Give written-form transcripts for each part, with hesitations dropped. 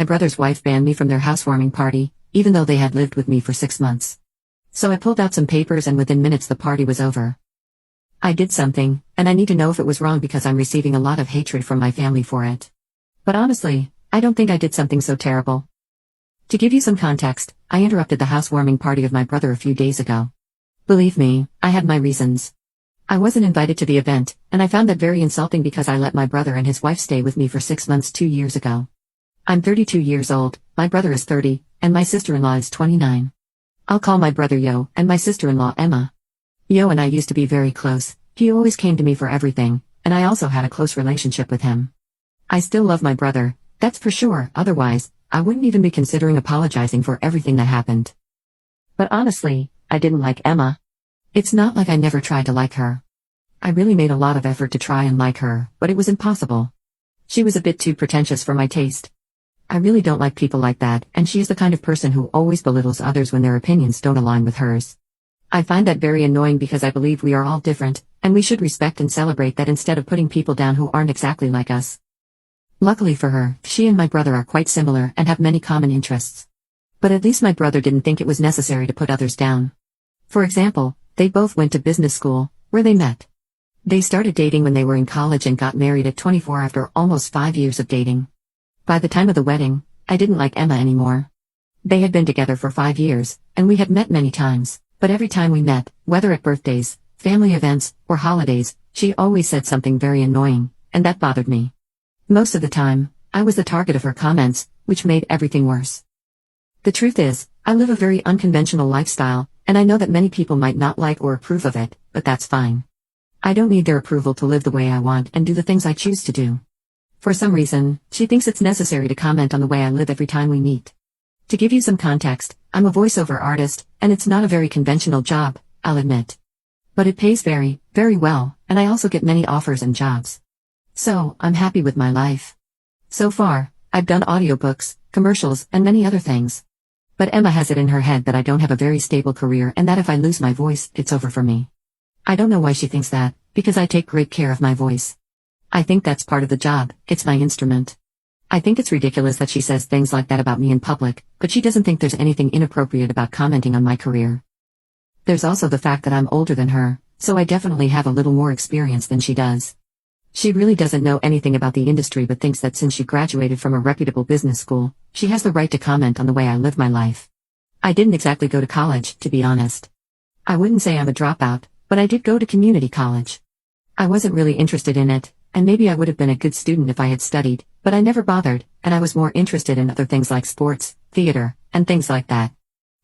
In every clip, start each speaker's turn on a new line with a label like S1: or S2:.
S1: My brother's wife banned me from their housewarming party, even though they had lived with me for 6 months. So I pulled out some papers and within minutes the party was over. I did something, and I need to know if it was wrong because I'm receiving a lot of hatred from my family for it. But honestly, I don't think I did something so terrible. To give you some context, I interrupted the housewarming party of my brother a few days ago. Believe me, I had my reasons. I wasn't invited to the event, and I found that very insulting because I let my brother and his wife stay with me for 6 months 2 years ago. I'm 32 years old, my brother is 30, and my sister-in-law is 29. I'll call my brother Yo, and my sister-in-law Emma. Yo and I used to be very close, he always came to me for everything, and I also had a close relationship with him. I still love my brother, that's for sure, otherwise, I wouldn't even be considering apologizing for everything that happened. But honestly, I didn't like Emma. It's not like I never tried to like her. I really made a lot of effort to try and like her, but it was impossible. She was a bit too pretentious for my taste. I really don't like people like that, and she is the kind of person who always belittles others when their opinions don't align with hers. I find that very annoying because I believe we are all different, and we should respect and celebrate that instead of putting people down who aren't exactly like us. Luckily for her, she and my brother are quite similar and have many common interests. But at least my brother didn't think it was necessary to put others down. For example, they both went to business school, where they met. They started dating when they were in college and got married at 24 after almost 5 years of dating. By the time of the wedding, I didn't like Emma anymore. They had been together for 5 years, and we had met many times, but every time we met, whether at birthdays, family events, or holidays, she always said something very annoying, and that bothered me. Most of the time, I was the target of her comments, which made everything worse. The truth is, I live a very unconventional lifestyle, and I know that many people might not like or approve of it, but that's fine. I don't need their approval to live the way I want and do the things I choose to do. For some reason, she thinks it's necessary to comment on the way I live every time we meet. To give you some context, I'm a voiceover artist, and it's not a very conventional job, I'll admit. But it pays very, very well, and I also get many offers and jobs. So, I'm happy with my life. So far, I've done audiobooks, commercials, and many other things. But Emma has it in her head that I don't have a very stable career and that if I lose my voice, it's over for me. I don't know why she thinks that, because I take great care of my voice. I think that's part of the job, it's my instrument. I think it's ridiculous that she says things like that about me in public, but she doesn't think there's anything inappropriate about commenting on my career. There's also the fact that I'm older than her, so I definitely have a little more experience than she does. She really doesn't know anything about the industry but thinks that since she graduated from a reputable business school, she has the right to comment on the way I live my life. I didn't exactly go to college, to be honest. I wouldn't say I'm a dropout, but I did go to community college. I wasn't really interested in it, and maybe I would have been a good student if I had studied, but I never bothered, and I was more interested in other things like sports, theater, and things like that.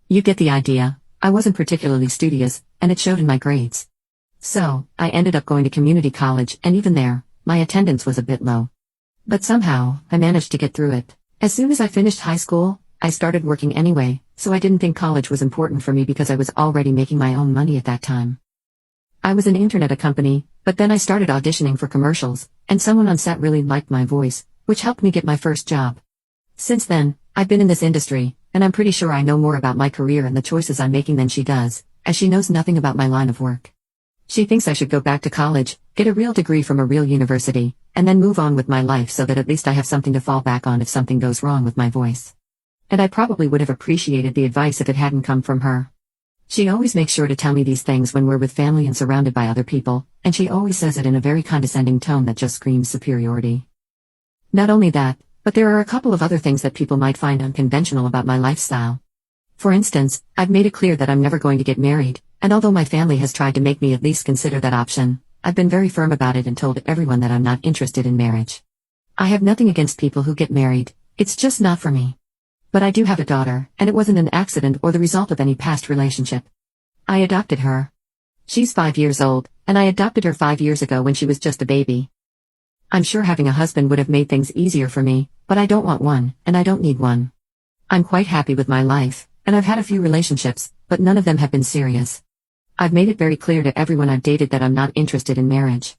S1: You get the idea. I wasn't particularly studious, and it showed in my grades. So, I ended up going to community college, and even there, my attendance was a bit low. But somehow, I managed to get through it. As soon as I finished high school, I started working anyway, so I didn't think college was important for me because I was already making my own money at that time. I was an intern at a company, but then I started auditioning for commercials, and someone on set really liked my voice, which helped me get my first job. Since then, I've been in this industry, and I'm pretty sure I know more about my career and the choices I'm making than she does, as she knows nothing about my line of work. She thinks I should go back to college, get a real degree from a real university, and then move on with my life so that at least I have something to fall back on if something goes wrong with my voice. And I probably would have appreciated the advice if it hadn't come from her. She always makes sure to tell me these things when we're with family and surrounded by other people, and she always says it in a very condescending tone that just screams superiority. Not only that, but there are a couple of other things that people might find unconventional about my lifestyle. For instance, I've made it clear that I'm never going to get married, and although my family has tried to make me at least consider that option, I've been very firm about it and told everyone that I'm not interested in marriage. I have nothing against people who get married, it's just not for me. But I do have a daughter, and it wasn't an accident or the result of any past relationship. I adopted her. She's 5 years old, and I adopted her 5 years ago when she was just a baby. I'm sure having a husband would have made things easier for me, but I don't want one, and I don't need one. I'm quite happy with my life, and I've had a few relationships, but none of them have been serious. I've made it very clear to everyone I've dated that I'm not interested in marriage.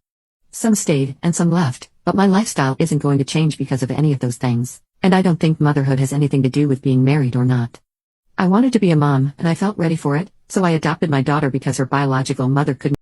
S1: Some stayed, and some left, but my lifestyle isn't going to change because of any of those things, and I don't think motherhood has anything to do with being married or not. I wanted to be a mom, and I felt ready for it, so I adopted my daughter because her biological mother couldn't